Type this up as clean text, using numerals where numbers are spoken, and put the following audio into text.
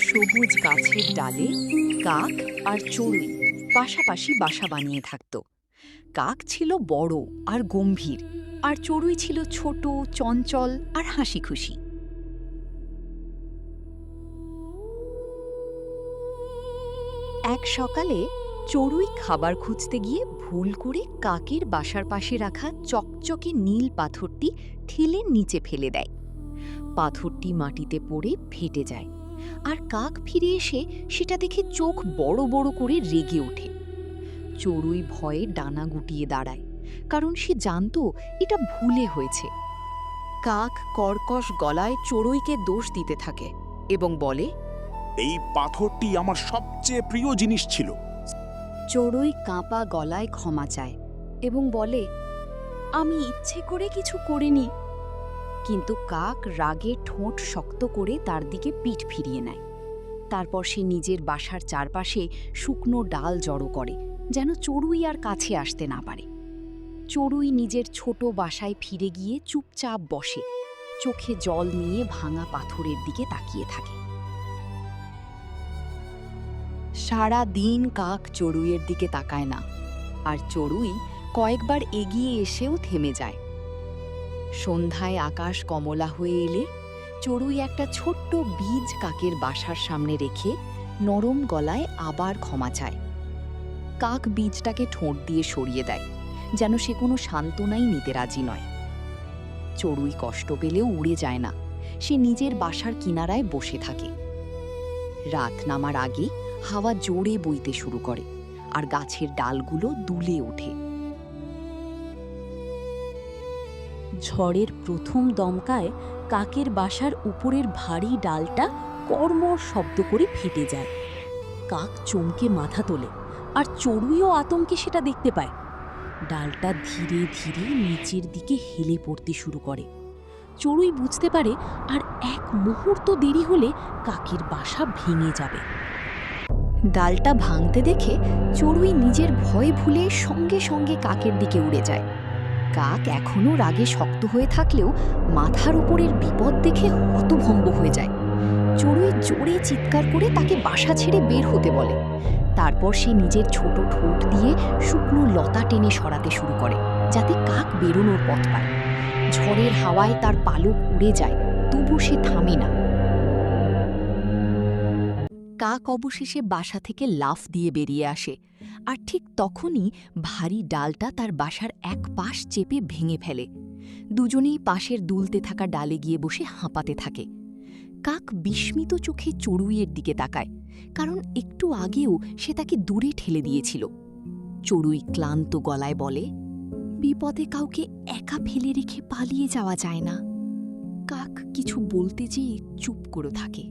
সবুজ গাছের ডালে কাক আর চড়ুই পাশাপাশি বাসা বানিয়ে থাকত। কাক ছিল বড় আর গম্ভীর, আর চড়ুই ছিল ছোট, চঞ্চল আর হাসি খুশি। এক সকালে চড়ুই খাবার খুঁজতে গিয়ে ভুল করে কাকের বাসার পাশে রাখা চকচকে নীল পাথরটি ঠেলে নিচে ফেলে দেয়। পাথরটি মাটিতে পড়ে ফেটে যায়, আর কাক ফিরে এসে সেটা দেখে চোখ বড় বড় করে রেগে ওঠে। চড়ুই ভয়ে ডানা গুটিয়ে দাঁড়ায়, কারণ সে জানত এটা ভুলে হয়েছে। কাক কর্কশ গলায় চড়ুইকে দোষ দিতে থাকে এবং বলে, এই পাথরটি আমার সবচেয়ে প্রিয় জিনিস ছিল। চড়ুই কাঁপা গলায় ক্ষমা চায় এবং বলে, আমি ইচ্ছে করে কিছু করিনি। কিন্তু কাক রাগে ঠোঁট শক্ত করে তার দিকে পিঠ ফিরিয়ে নেয়। তারপর সে নিজের বাসার চারপাশে শুকনো ডাল জড়ো করে, যেন চড়ুই আর কাছে আসতে না পারে। চড়ুই নিজের ছোট বাসায় ফিরে গিয়ে চুপচাপ বসে, চোখে জল নিয়ে ভাঙা পাথরের দিকে তাকিয়ে থাকে। সারা দিন কাক চড়ুইয়ের দিকে তাকায় না, আর চড়ুই কয়েকবার এগিয়ে এসেও থেমে যায়। সন্ধ্যায় আকাশ কমলা হয়ে এলে চড়ুই একটা ছোট্ট বীজ কাকের বাসার সামনে রেখে নরম গলায় আবার ক্ষমা চায়। কাক বীজটাকে ঠোঁট দিয়ে সরিয়ে দেয়, যেন সে কোনো সান্ত্বনাই নিতে রাজি নয়। চড়ুই কষ্ট পেলেও উড়ে যায় না, সে নিজের বাসার কিনারায় বসে থাকে। রাত নামার আগে হাওয়া জোরে বইতে শুরু করে, আর গাছের ডালগুলো দুলে ওঠে। ঝড়ের প্রথম দমকায় কাকের বাসার উপরের ভারী ডালটা কড়মড় শব্দ করে ফেটে যায়। কাক চমকে মাথা তোলে, আর চড়ুইও আতঙ্কে সেটা দেখতে পায়। ডালটা ধীরে ধীরে নিচের দিকে হেলে পড়তে শুরু করে। চড়ুই বুঝতে পারে আর এক মুহূর্ত দেরি হলে কাকের বাসা ভেঙে যাবে। ডালটা ভাঙতে দেখে চড়ুই নিজের ভয় ভুলে সঙ্গে সঙ্গে কাকের দিকে উড়ে যায়। কাক এখনও রাগে শক্ত হয়ে থাকলেও মাথার উপরের বিপদ দেখে হতভম্ব হয়ে যায়। চড়ুই জোরে চিৎকার করে তাকে বাসা ছেড়ে বের হতে বলে। তারপর সে নিজের ছোট ঠোঁট দিয়ে শুকনো লতা টেনে সরাতে শুরু করে, যাতে কাক বেরোনোর পথ পায়। ঝড়ের হাওয়ায় তার পালক উড়ে যায়, তবু সে থামে না। কাক অবশেষে বাসা থেকে লাফ দিয়ে বেরিয়ে আসে, আর ঠিক তখনই ভারী ডালটা তার বাসার এক পাশ চেপে ভেঙে ফেলে। দুজনেই পাশের দুলতে থাকা ডালে গিয়ে বসে হাঁপাতে থাকে। কাক বিস্মিত চোখে চড়ুইয়ের দিকে তাকায়, কারণ একটু আগেও সে তাকে দূরে ঠেলে দিয়েছিল। চড়ুই ক্লান্ত গলায় বলে, বিপদে কাউকে একা ফেলে রেখে পালিয়ে যাওয়া যায় না। কাক কিছু বলতে যেয়ে চুপ করে থাকে।